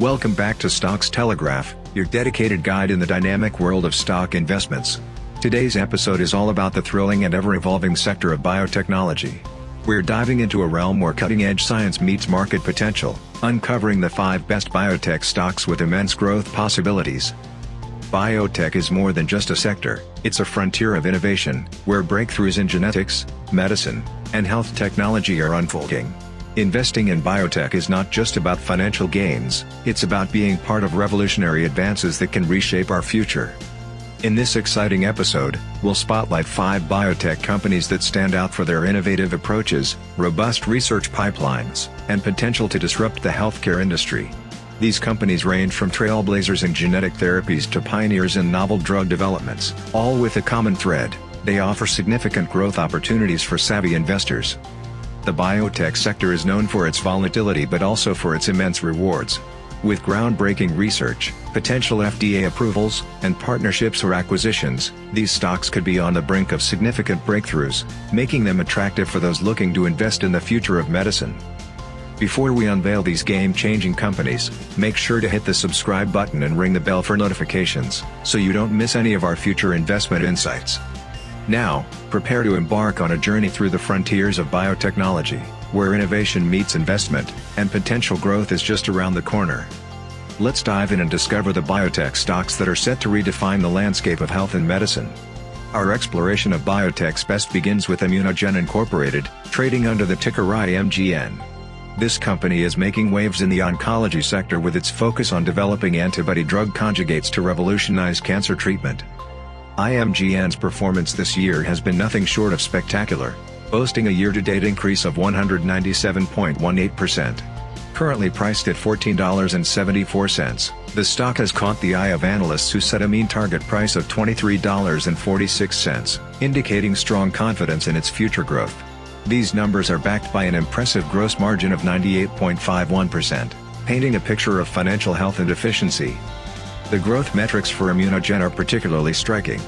Welcome back to Stocks Telegraph, your dedicated guide in the dynamic world of stock investments. Today's episode is all about the thrilling and ever-evolving sector of biotechnology. We're diving into a realm where cutting-edge science meets market potential, uncovering the 5 best biotech stocks with immense growth possibilities. Biotech is more than just a sector, it's a frontier of innovation, where breakthroughs in genetics, medicine, and health technology are unfolding. Investing in biotech is not just about financial gains, it's about being part of revolutionary advances that can reshape our future. In this exciting episode, we'll spotlight 5 biotech companies that stand out for their innovative approaches, robust research pipelines, and potential to disrupt the healthcare industry. These companies range from trailblazers in genetic therapies to pioneers in novel drug developments, all with a common thread: they offer significant growth opportunities for savvy investors. The biotech sector is known for its volatility but also for its immense rewards. With groundbreaking research, potential FDA approvals, and partnerships or acquisitions, these stocks could be on the brink of significant breakthroughs, making them attractive for those looking to invest in the future of medicine. Before we unveil these game-changing companies, make sure to hit the subscribe button and ring the bell for notifications, so you don't miss any of our future investment insights. Now, prepare to embark on a journey through the frontiers of biotechnology, where innovation meets investment, and potential growth is just around the corner. Let's dive in and discover the biotech stocks that are set to redefine the landscape of health and medicine. Our exploration of biotech's best begins with Immunogen Inc., trading under the ticker IMGN. This company is making waves in the oncology sector with its focus on developing antibody-drug conjugates to revolutionize cancer treatment. IMGN's performance this year has been nothing short of spectacular, boasting a year-to-date increase of 197.18%. Currently priced at $14.74, the stock has caught the eye of analysts who set a mean target price of $23.46, indicating strong confidence in its future growth. These numbers are backed by an impressive gross margin of 98.51%, painting a picture of financial health and efficiency. The growth metrics for Immunogen are particularly striking.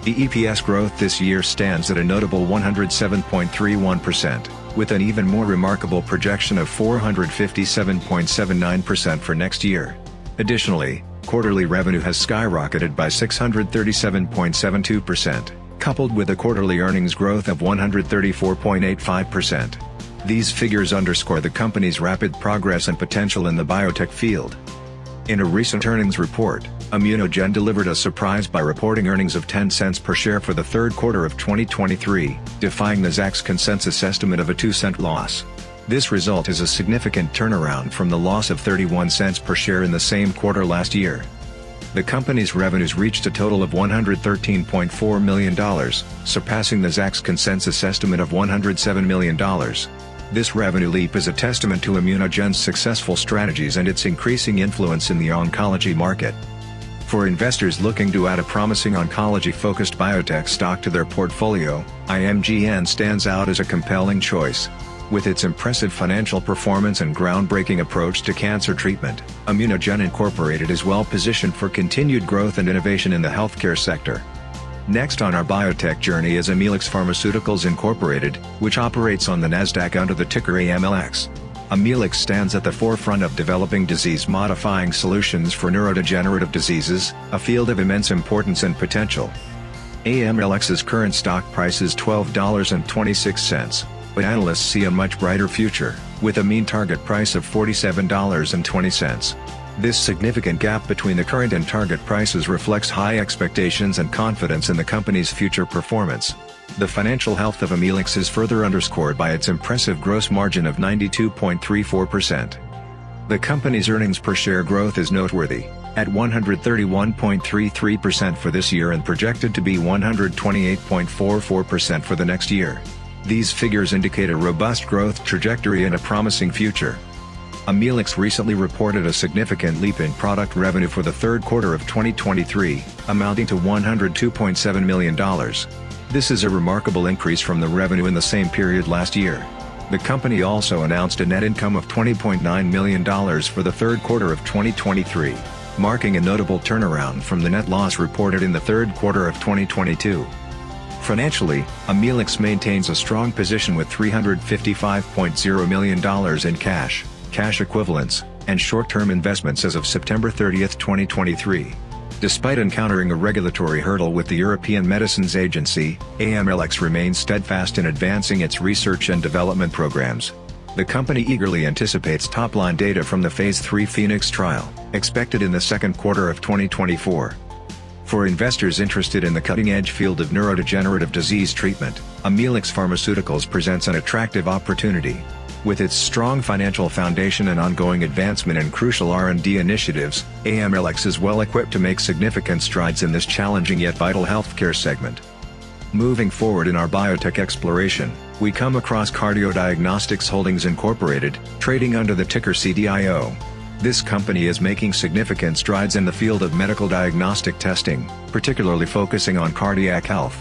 The EPS growth this year stands at a notable 107.31%, with an even more remarkable projection of 457.79% for next year. Additionally, quarterly revenue has skyrocketed by 637.72%, coupled with a quarterly earnings growth of 134.85%. These figures underscore the company's rapid progress and potential in the biotech field. In a recent earnings report, Immunogen delivered a surprise by reporting earnings of 10 cents per share for the third quarter of 2023, defying Nasdaq's consensus estimate of a 2-cent loss. This result is a significant turnaround from the loss of 31 cents per share in the same quarter last year. The company's revenues reached a total of $113.4 million, surpassing Nasdaq's consensus estimate of $107 million. This revenue leap is a testament to Immunogen's successful strategies and its increasing influence in the oncology market. For investors looking to add a promising oncology-focused biotech stock to their portfolio, IMGN stands out as a compelling choice. With its impressive financial performance and groundbreaking approach to cancer treatment, Immunogen Inc. is well positioned for continued growth and innovation in the healthcare sector. Next on our biotech journey is Amylyx Pharmaceuticals Inc., which operates on the Nasdaq under the ticker AMLX. Amylyx stands at the forefront of developing disease-modifying solutions for neurodegenerative diseases, a field of immense importance and potential. AMLX's current stock price is $12.26, but analysts see a much brighter future, with a mean target price of $47.20. This significant gap between the current and target prices reflects high expectations and confidence in the company's future performance. The financial health of Amylyx is further underscored by its impressive gross margin of 92.34%. The company's earnings per share growth is noteworthy, at 131.33% for this year and projected to be 128.44% for the next year. These figures indicate a robust growth trajectory and a promising future. Amylyx recently reported a significant leap in product revenue for the third quarter of 2023, amounting to $102.7 million. This is a remarkable increase from the revenue in the same period last year. The company also announced a net income of $20.9 million for the third quarter of 2023, marking a notable turnaround from the net loss reported in the third quarter of 2022. Financially, Amylyx maintains a strong position with $355.0 million in cash equivalents, and short-term investments as of September 30, 2023. Despite encountering a regulatory hurdle with the European Medicines Agency, AMLX remains steadfast in advancing its research and development programs. The company eagerly anticipates top-line data from the Phase 3 Phoenix trial, expected in the second quarter of 2024. For investors interested in the cutting-edge field of neurodegenerative disease treatment, Amylyx Pharmaceuticals presents an attractive opportunity. With its strong financial foundation and ongoing advancement in crucial R&D initiatives, AMLX is well equipped to make significant strides in this challenging yet vital healthcare segment. Moving forward in our biotech exploration, we come across Diagnostics Holdings Inc, trading under the ticker CDIO. This company is making significant strides in the field of medical diagnostic testing, particularly focusing on cardiac health.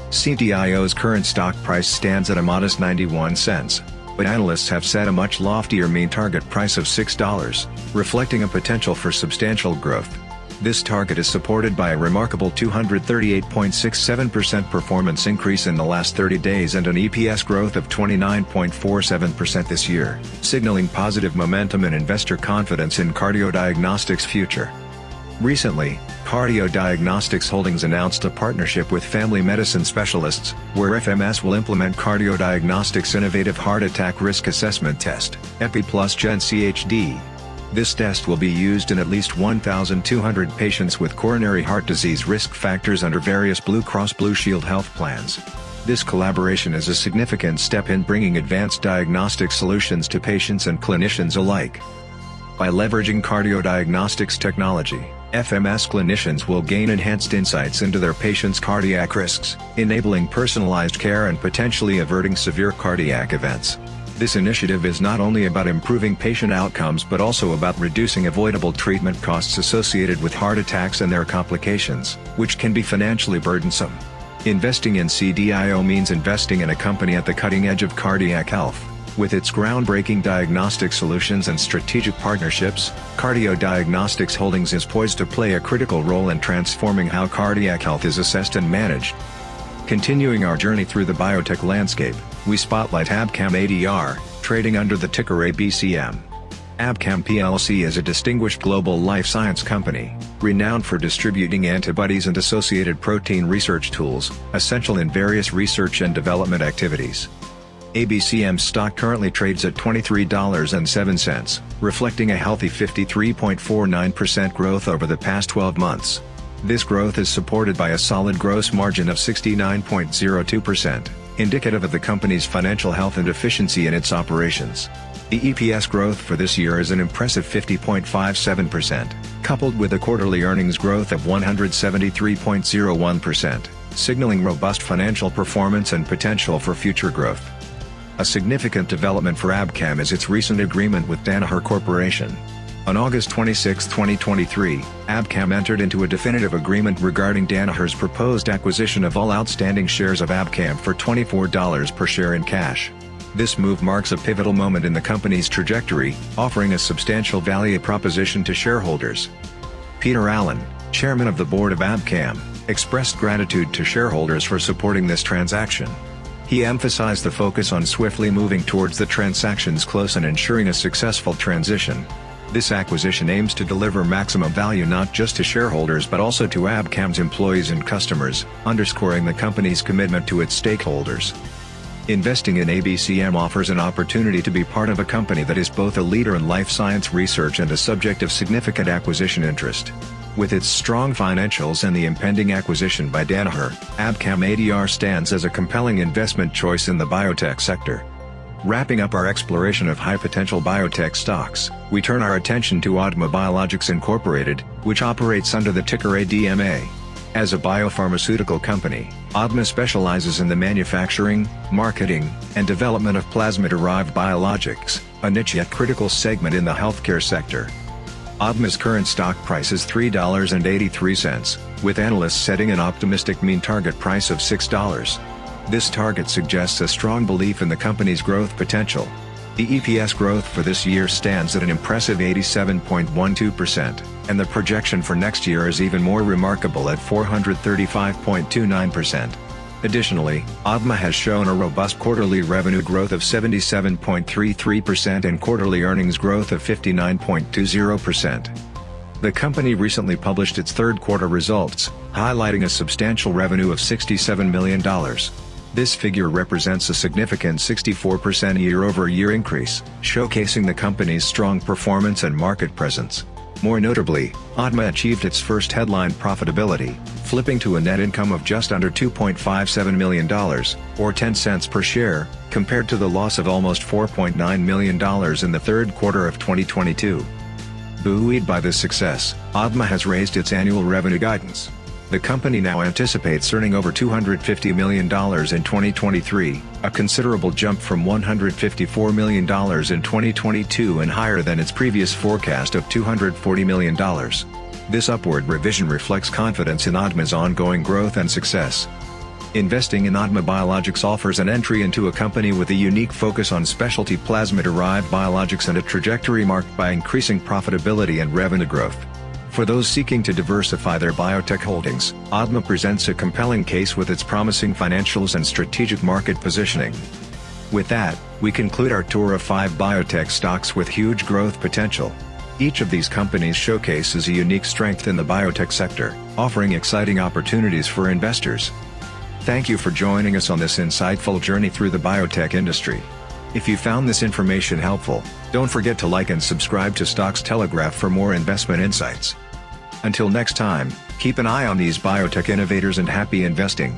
CDIO's current stock price stands at a modest 91 cents. But analysts have set a much loftier mean target price of $6, reflecting a potential for substantial growth. This target is supported by a remarkable 238.67% performance increase in the last 30 days and an EPS growth of 29.47% this year, signaling positive momentum and investor confidence in Diagnostics' future. Recently, Diagnostics Holdings announced a partnership with family medicine specialists, where FMS will implement Diagnostics' innovative heart attack risk assessment test, EPI+Gen-CHD. This test will be used in at least 1,200 patients with coronary heart disease risk factors under various Blue Cross Blue Shield health plans. This collaboration is a significant step in bringing advanced diagnostic solutions to patients and clinicians alike. By leveraging Diagnostics technology, FMS clinicians will gain enhanced insights into their patients' cardiac risks, enabling personalized care and potentially averting severe cardiac events. This initiative is not only about improving patient outcomes but also about reducing avoidable treatment costs associated with heart attacks and their complications, which can be financially burdensome. Investing in CDIO means investing in a company at the cutting edge of cardiac health. With its groundbreaking diagnostic solutions and strategic partnerships, Diagnostics Holdings is poised to play a critical role in transforming how cardiac health is assessed and managed. Continuing our journey through the biotech landscape, we spotlight Abcam ADR, trading under the ticker ABCM. Abcam plc is a distinguished global life science company, renowned for distributing antibodies and associated protein research tools, essential in various research and development activities. ABCM stock currently trades at $23.07, reflecting a healthy 53.49% growth over the past 12 months. This growth is supported by a solid gross margin of 69.02%, indicative of the company's financial health and efficiency in its operations. The EPS growth for this year is an impressive 50.57%, coupled with a quarterly earnings growth of 173.01%, signaling robust financial performance and potential for future growth. A significant development for Abcam is its recent agreement with Danaher Corporation. On August 26, 2023, Abcam entered into a definitive agreement regarding Danaher's proposed acquisition of all outstanding shares of Abcam for $24 per share in cash. This move marks a pivotal moment in the company's trajectory, offering a substantial value proposition to shareholders. Peter Allen, chairman of the board of Abcam, expressed gratitude to shareholders for supporting this transaction. He emphasized the focus on swiftly moving towards the transaction's close and ensuring a successful transition. This acquisition aims to deliver maximum value not just to shareholders but also to Abcam's employees and customers, underscoring the company's commitment to its stakeholders. Investing in ABCM offers an opportunity to be part of a company that is both a leader in life science research and a subject of significant acquisition interest. With its strong financials and the impending acquisition by Danaher, Abcam ADR stands as a compelling investment choice in the biotech sector. Wrapping up our exploration of high-potential biotech stocks, we turn our attention to Adma Biologics Inc, which operates under the ticker ADMA. As a biopharmaceutical company, Adma specializes in the manufacturing, marketing, and development of plasma-derived biologics, a niche yet critical segment in the healthcare sector. Adma's current stock price is $3.83, with analysts setting an optimistic mean target price of $6. This target suggests a strong belief in the company's growth potential. The EPS growth for this year stands at an impressive 87.12%, and the projection for next year is even more remarkable at 435.29%. Additionally, Adma has shown a robust quarterly revenue growth of 77.33% and quarterly earnings growth of 59.20%. The company recently published its third quarter results, highlighting a substantial revenue of $67 million. This figure represents a significant 64% year-over-year increase, showcasing the company's strong performance and market presence. More notably, Adma achieved its first headline profitability, flipping to a net income of just under $2.57 million, or 10 cents per share, compared to the loss of almost $4.9 million in the third quarter of 2022. Buoyed by this success, Adma has raised its annual revenue guidance. The company now anticipates earning over $250 million in 2023, a considerable jump from $154 million in 2022 and higher than its previous forecast of $240 million. This upward revision reflects confidence in Adma's ongoing growth and success. Investing in Adma Biologics offers an entry into a company with a unique focus on specialty plasma-derived biologics and a trajectory marked by increasing profitability and revenue growth. For those seeking to diversify their biotech holdings, Adma presents a compelling case with its promising financials and strategic market positioning. With that, we conclude our tour of 5 biotech stocks with huge growth potential. Each of these companies showcases a unique strength in the biotech sector, offering exciting opportunities for investors. Thank you for joining us on this insightful journey through the biotech industry. If you found this information helpful, don't forget to like and subscribe to Stocks Telegraph for more investment insights. Until next time, keep an eye on these biotech innovators and happy investing.